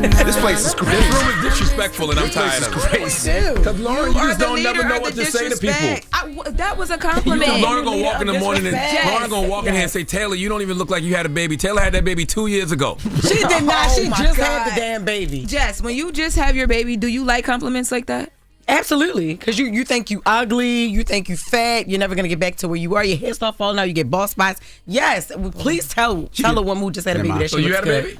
This place is crazy. This room is disrespectful, and I'm tired of it. Because Loren, you just don't never know what to say to people. That was a compliment. Loren gonna walk in the morning and Loren gonna walk in here and say, Taylor, you don't even look like you had a baby. Taylor had that baby 2 years ago. She did not. She just had the damn baby. Jess, when you just have your baby, do you like compliments like that? Absolutely, because you think you ugly, you think you fat, you're never gonna get back to where you are. Your hair start falling out, you get bald spots. Yes, please tell a woman who just had a baby that she looks good. So you had a baby?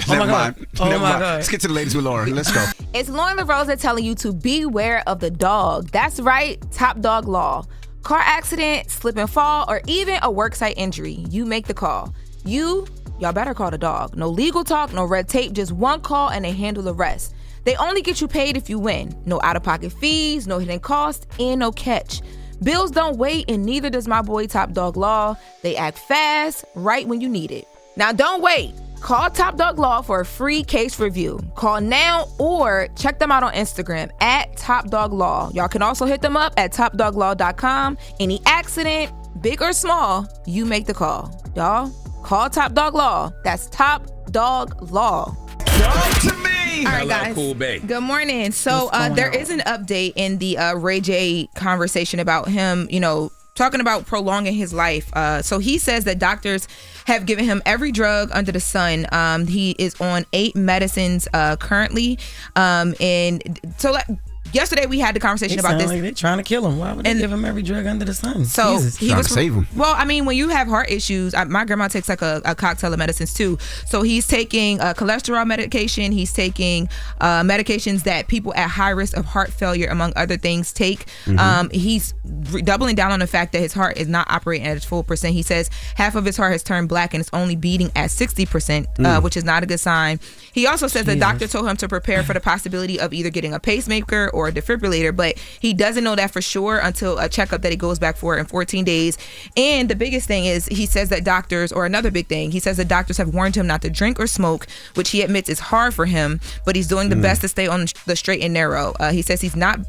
Oh my God. Oh my God. Let's get to the ladies with Loren. Let's go. It's Loren LoRosa telling you to beware of the dog. That's right, top dog law. Car accident, slip and fall, or even a worksite injury. You make the call. Y'all better call the dog. No legal talk, no red tape, just one call and they handle the rest. They only get you paid if you win. No out-of-pocket fees, no hidden costs, and no catch. Bills don't wait, and neither does my boy Top Dog Law. They act fast, right when you need it. Now, don't wait. Call Top Dog Law for a free case review. Call now or check them out on Instagram at Top Dog Law. Y'all can also hit them up at topdoglaw.com. Any accident, big or small, you make the call. Y'all, call Top Dog Law. That's Top Dog Law. Talk to me. All right, guys. Cool babe. Good morning. So there is an update in the Ray J conversation about him, talking about prolonging his life. So he says that doctors have given him every drug under the sun. He is on 8 medicines currently. And so yesterday we had the conversation about this. Like they're trying to kill him. Why would they give him every drug under the sun? So Jesus. he trying was to save him. Well, I mean, when you have heart issues, my grandma takes like a cocktail of medicines too. So he's taking cholesterol medication. He's taking medications that people at high risk of heart failure, among other things, take. He's doubling down on the fact that his heart is not operating at its full percent. He says half of his heart has turned black and it's only beating at 60%, which is not a good sign. He also says the doctor told him to prepare for the possibility of either getting a pacemaker or a defibrillator, but he doesn't know that for sure until a checkup that he goes back for in 14 days. And the biggest thing is he says that doctors have warned him not to drink or smoke, which he admits is hard for him, but he's doing the best to stay on the straight and narrow. He says he's not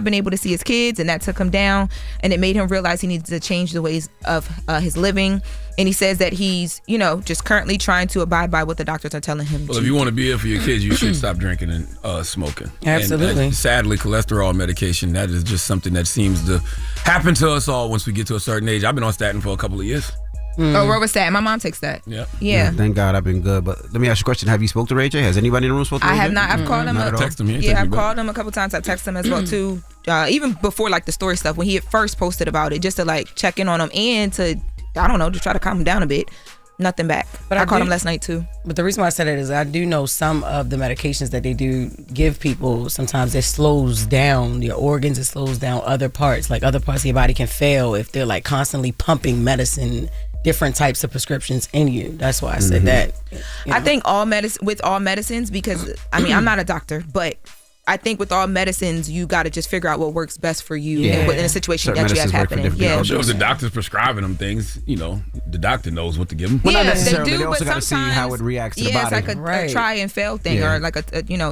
been able to see his kids, and that took him down, and it made him realize he needs to change the ways of his living. And he says that he's, just currently trying to abide by what the doctors are telling him. Well, if you want to be here for your kids, you should stop drinking and smoking. Absolutely. And sadly, cholesterol medication, that is just something that seems to happen to us all once we get to a certain age. I've been on statin for a couple of years. Oh, where was that? My mom takes that. Yeah. Thank God I've been good. But let me ask you a question. Have you spoke to Ray J? Has anybody in the room spoke to Ray J? I have not. I've called him. I've texted him. Yeah, I've called him a couple times. I've texted him as well too. Even before the story stuff, when he had first posted about it, just to check in on him and to, I don't know, to try to calm him down a bit. Nothing back. But I called him last night too. But the reason why I said it is I do know some of the medications that they do give people, sometimes it slows down your organs, it slows down other parts. Like other parts of your body can fail if they're constantly pumping medicine, different types of prescriptions in you. That's why I said that. I think with all medicines, because I'm not a doctor, but I think with all medicines, you got to just figure out what works best for you in a situation that you have happening. I'm sure if the doctor's prescribing them things, the doctor knows what to give them. Well, not They necessarily. do, They also but got to see how it reacts to the body. It's like a try and fail thing, or like a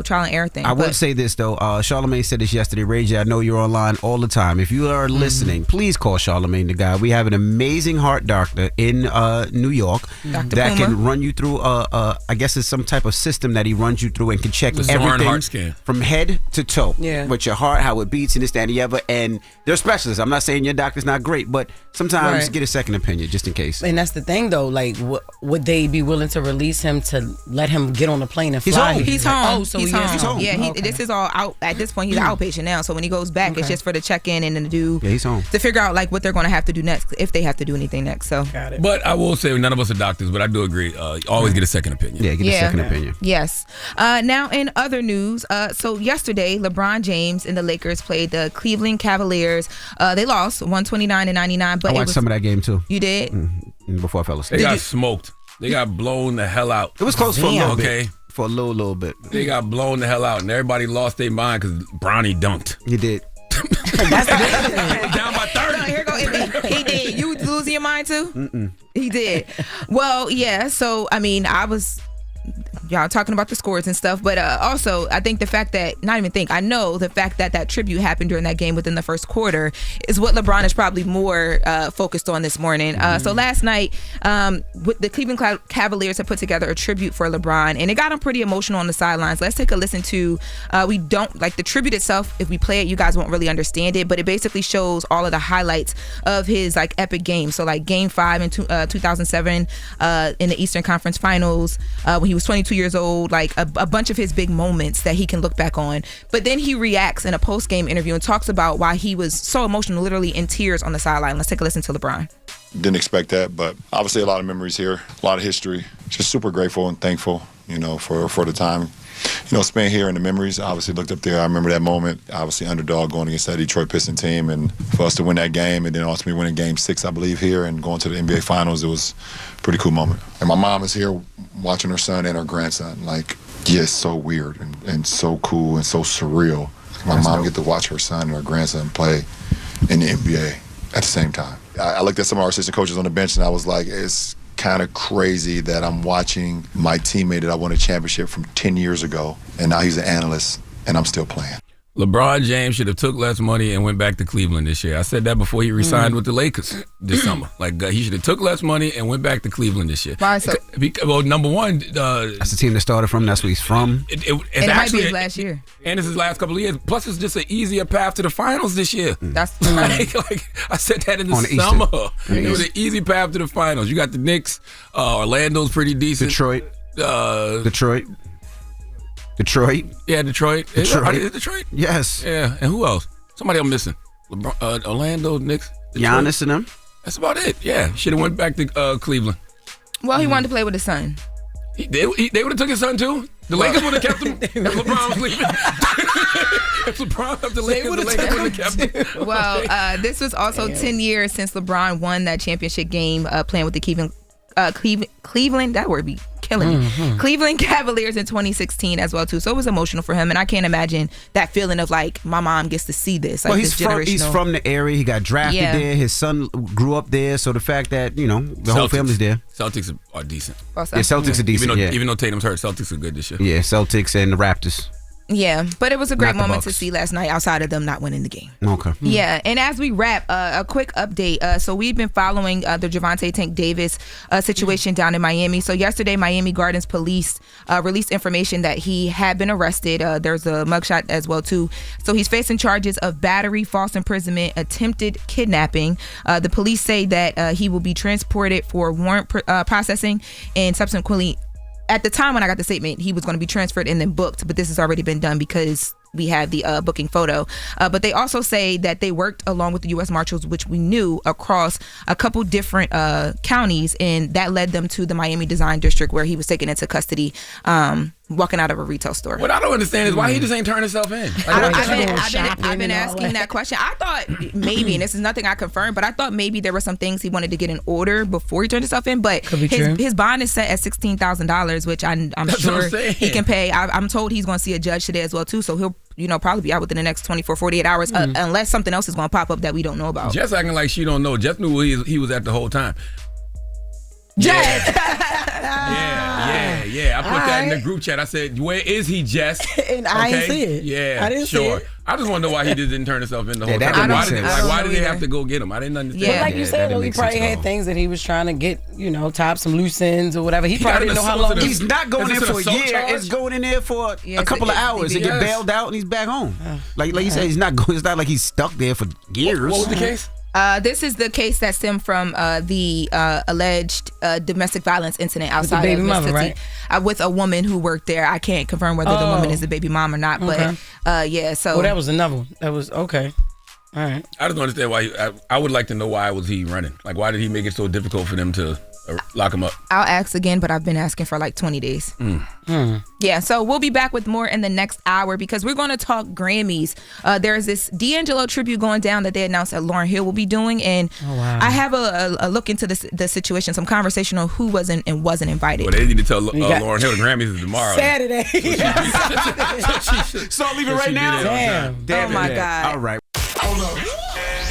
trial and error thing. I would say this though. Charlamagne said this yesterday. Ray J, I know you're online all the time. If you are listening, please call Charlamagne the guy. We have an amazing heart doctor in New York that can run you through. I guess it's some type of system that he runs you through and can check everything heart scan from head to toe. Yeah. With your heart, how it beats, and this, that, and the other. And they're specialists. I'm not saying your doctor's not great, but sometimes get a second opinion just in case. And that's the thing, though. Would they be willing to release him to let him get on the plane and fly? He's home. Oh, so he's home. Yeah, okay. This is all out. At this point, he's an outpatient now. So when he goes back, it's just for the check-in and then to do. Yeah, he's home. To figure out what they're going to have to do next, if they have to do anything next. So. Got it. But I will say, none of us are doctors, but I do agree. Always get a second opinion. Yeah, get a second opinion. Yes. Now, in other news, so yesterday, LeBron James and the Lakers played the Cleveland Cavaliers. They lost 129-99. But I watched some of that game too. You did? Before I fell asleep. They got smoked. They got blown the hell out. It was close for a little bit. Okay. For a little bit. They got blown the hell out, and everybody lost their mind because Bronny dunked. He did. Down by 30. No, here go he did. You losing your mind too? He did. Well, yeah. So I was y'all talking about the scores and stuff, but also I think the fact that I know the fact that that tribute happened during that game within the first quarter is what LeBron is probably more focused on this morning. So last night, with the Cleveland Cavaliers have put together a tribute for LeBron, and it got him pretty emotional on the sidelines. Let's take a listen to. We don't like the tribute itself. If we play it, you guys won't really understand it, but it basically shows all of the highlights of his like epic games. So like Game 5 in 2007 in the Eastern Conference Finals. When he was 22 years old, like a bunch of his big moments that he can look back on. But then he reacts in a post-game interview and talks about why he was so emotional, literally in tears on the sideline. Let's take a listen to LeBron. Didn't expect that, but obviously a lot of memories here, a lot of history. Just super grateful and thankful, for the time, spent here and the memories. Obviously looked up there. I remember that moment, obviously underdog going against that Detroit Pistons team, and for us to win that game and then ultimately winning Game 6, I believe, here and going to the NBA Finals, it was a pretty cool moment. And my mom is here watching her son and her grandson. It's so weird and so cool and so surreal. My mom get to watch her son and her grandson play in the NBA at the same time. I looked at some of our assistant coaches on the bench and I was like, it's kind of crazy that I'm watching my teammate that I won a championship from 10 years ago, and now he's an analyst and I'm still playing. LeBron James should have took less money and went back to Cleveland this year. I said that before he re-signed with the Lakers this summer. He should have took less money and went back to Cleveland this year. Why so? Well, number one, that's the team that started from. That's where he's from. It might be his last year. And it's his last couple of years. Plus, it's just an easier path to the finals this year. That's like I said that in the summer. It was an easy path to the finals. You got the Knicks. Orlando's pretty decent. Detroit. Yeah, Detroit. Is it Detroit? Yes. Yeah, and who else? Somebody I'm missing. Orlando, Knicks, Detroit. Giannis and them. That's about it. Yeah, should have went back to Cleveland. Well, he wanted to play with his son. They would have took his son too. The Lakers would have kept him if LeBron was leaving. If LeBron left the Lakers would have kept him. Well, this was also 10 years since LeBron won that championship game playing with the Cleveland. That word be killing me. Cleveland Cavaliers in 2016 as well too. So it was emotional for him, and I can't imagine that feeling of like my mom gets to see this. Like, well, he's from the area. He got drafted there. His son grew up there. So the fact that the whole family's there. Celtics are decent. Celtics are decent. Even though Tatum's hurt, Celtics are good this year. Yeah, Celtics and the Raptors. Yeah, but it was a great moment to see last night outside of them not winning the game. Okay. Yeah, and as we wrap, a quick update. So we've been following the Gervonta Tank Davis situation down in Miami. So yesterday, Miami Gardens police released information that he had been arrested. There's a mugshot as well, too. So he's facing charges of battery, false imprisonment, attempted kidnapping. The police say that he will be transported for warrant processing and subsequently. At the time when I got the statement, he was going to be transferred and then booked, but this has already been done because we had the booking photo. But they also say that they worked along with the U.S. Marshals, which we knew, across a couple different counties, and that led them to the Miami Design District where he was taken into custody, walking out of a retail store. What I don't understand is why he just ain't turn himself in. I've been asking that question. I thought maybe, and this is nothing I confirmed, but I thought maybe there were some things he wanted to get in order before he turned himself in. But his bond is set at $16,000, which I'm sure he can pay. I'm told he's going to see a judge today as well too, so he'll probably be out within the next 24, 48 hours, unless something else is going to pop up that we don't know about. Jess acting like she don't know. Jess knew where he was at the whole time. Jess! Yeah. I put that in the group chat. I said, where is he, Jess? And I didn't see it. Yeah, I didn't see it. I just want to know why he didn't turn himself in the whole that time. why did they have to go get him? I didn't understand. Yeah. Like you said, he probably had things that he was trying to get, top some loose ends or whatever. He probably didn't know how long. He's not going in for a year. Charge? It's going in there for a couple of hours and get bailed out and he's back home. Like you said, he's not going. It's not like he's stuck there for years. What was the case? This is the case that stemmed from the alleged domestic violence incident outside baby of mama, right? With a woman who worked there. I can't confirm whether the woman is the baby mom or not, but so. Well, that was another one. That was okay. All right. I just don't understand why. I would like to know why was he running? Like, why did he make it so difficult for them to lock him up? I'll ask again, but I've been asking for like 20 days. Yeah, so we'll be back with more in the next hour because we're going to talk Grammys. There's this D'Angelo tribute going down that they announced that Lauryn Hill will be doing, and I have a look into the situation, some conversation on who wasn't and wasn't invited. Well, they need to tell Lauryn Hill the Grammys is tomorrow. Saturday. So I'll leave it right now? Damn. Oh my God. All right. Hold up.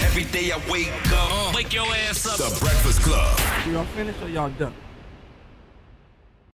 Every day I wake up. Wake your ass up. The Breakfast Club. Y'all finished or y'all done?